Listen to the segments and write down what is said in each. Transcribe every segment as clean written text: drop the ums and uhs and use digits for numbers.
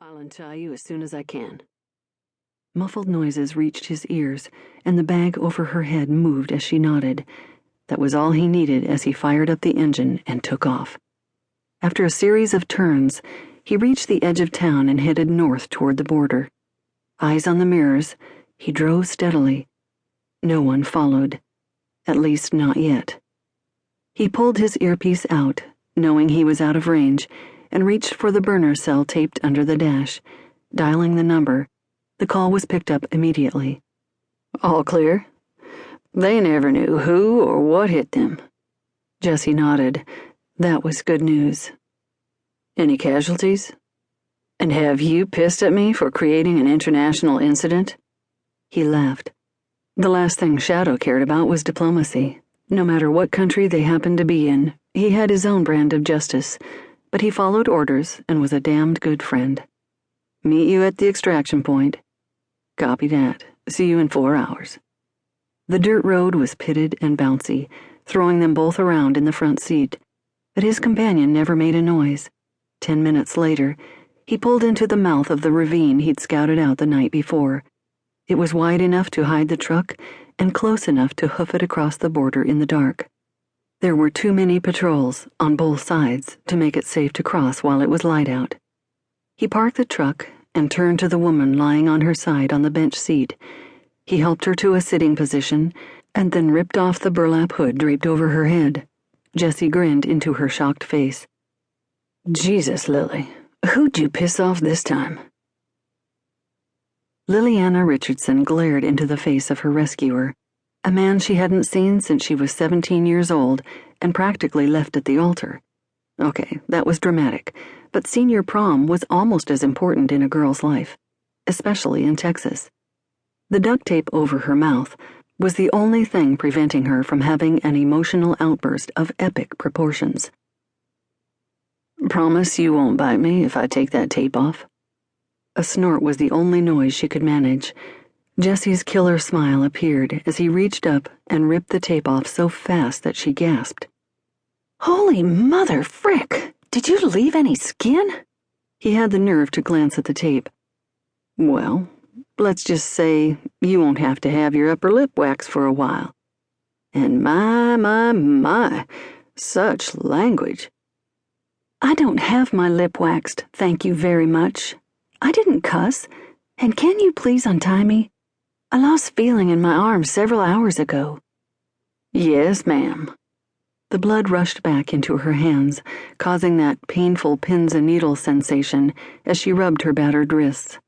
I'll untie you as soon as I can. Muffled noises reached his ears, and the bag over her head moved as she nodded. That was all he needed as he fired up the engine and took off. After a series of turns, he reached the edge of town and headed north toward the border. Eyes on the mirrors, he drove steadily. No one followed. At least not yet. He pulled his earpiece out, knowing he was out of range, and reached for the burner cell taped under the dash. Dialing the number, the call was picked up immediately. All clear? They never knew who or what hit them. Jesse nodded. That was good news. Any casualties? And have you pissed at me for creating an international incident? He laughed. The last thing Shadow cared about was diplomacy. No matter what country they happened to be in, he had his own brand of justice, but he followed orders and was a damned good friend. Meet you at the extraction point. Copy that. See you in 4 hours. The dirt road was pitted and bouncy, throwing them both around in the front seat, but his companion never made a noise. 10 minutes later, he pulled into the mouth of the ravine he'd scouted out the night before. It was wide enough to hide the truck and close enough to hoof it across the border in the dark. There were too many patrols on both sides to make it safe to cross while it was light out. He parked the truck and turned to the woman lying on her side on the bench seat. He helped her to a sitting position and then ripped off the burlap hood draped over her head. Jessie grinned into her shocked face. Jesus, Lily, who'd you piss off this time? Liliana Richardson glared into the face of her rescuer, a man she hadn't seen since she was 17 years old and practically left at the altar. Okay, that was dramatic, but senior prom was almost as important in a girl's life, especially in Texas. The duct tape over her mouth was the only thing preventing her from having an emotional outburst of epic proportions. Promise you won't bite me if I take that tape off? A snort was the only noise she could manage. Jesse's killer smile appeared as he reached up and ripped the tape off so fast that she gasped. Holy mother frick! Did you leave any skin? He had the nerve to glance at the tape. Well, let's just say you won't have to have your upper lip waxed for a while. And my, such language. I don't have my lip waxed, thank you very much. I didn't cuss, and can you please untie me? I lost feeling in my arm several hours ago. Yes, ma'am. The blood rushed back into her hands, causing that painful pins and needles sensation as she rubbed her battered wrists.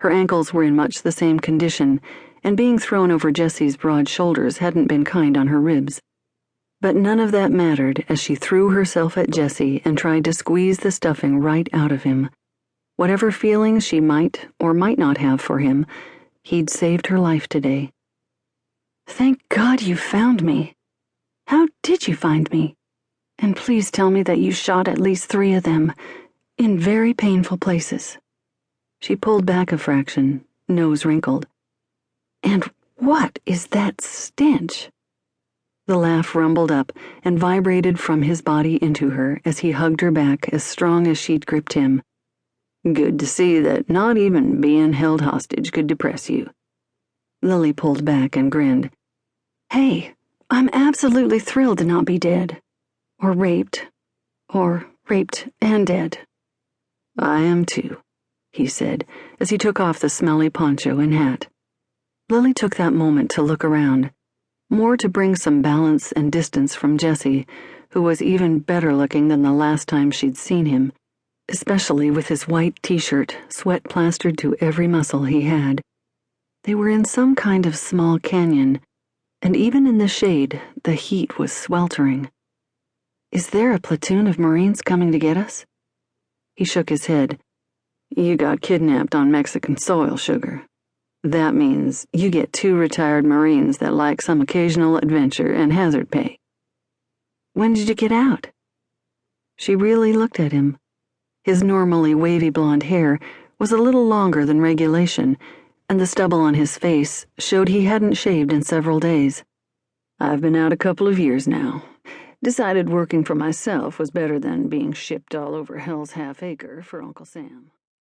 Her ankles were in much the same condition, and being thrown over Jesse's broad shoulders hadn't been kind on her ribs. But none of that mattered as she threw herself at Jesse and tried to squeeze the stuffing right out of him. Whatever feelings she might or might not have for him, he'd saved her life today. Thank God you found me. How did you find me? And please tell me that you shot at least 3 of them, in very painful places. She pulled back a fraction, nose wrinkled. And what is that stench? The laugh rumbled up and vibrated from his body into her as he hugged her back as strong as she'd gripped him. Good to see that not even being held hostage could depress you. Lily pulled back and grinned. Hey, I'm absolutely thrilled to not be dead. Or raped and dead. I am too, he said as he took off the smelly poncho and hat. Lily took that moment to look around, more to bring some balance and distance from Jesse, who was even better looking than the last time she'd seen him, especially with his white t-shirt, sweat plastered to every muscle he had. They were in some kind of small canyon, and even in the shade, the heat was sweltering. Is there a platoon of Marines coming to get us? He shook his head. You got kidnapped on Mexican soil, sugar. That means you get 2 retired Marines that like some occasional adventure and hazard pay. When did you get out? She really looked at him. His normally wavy blonde hair was a little longer than regulation, and the stubble on his face showed he hadn't shaved in several days. I've been out a couple of years now. Decided working for myself was better than being shipped all over Hell's Half Acre for Uncle Sam.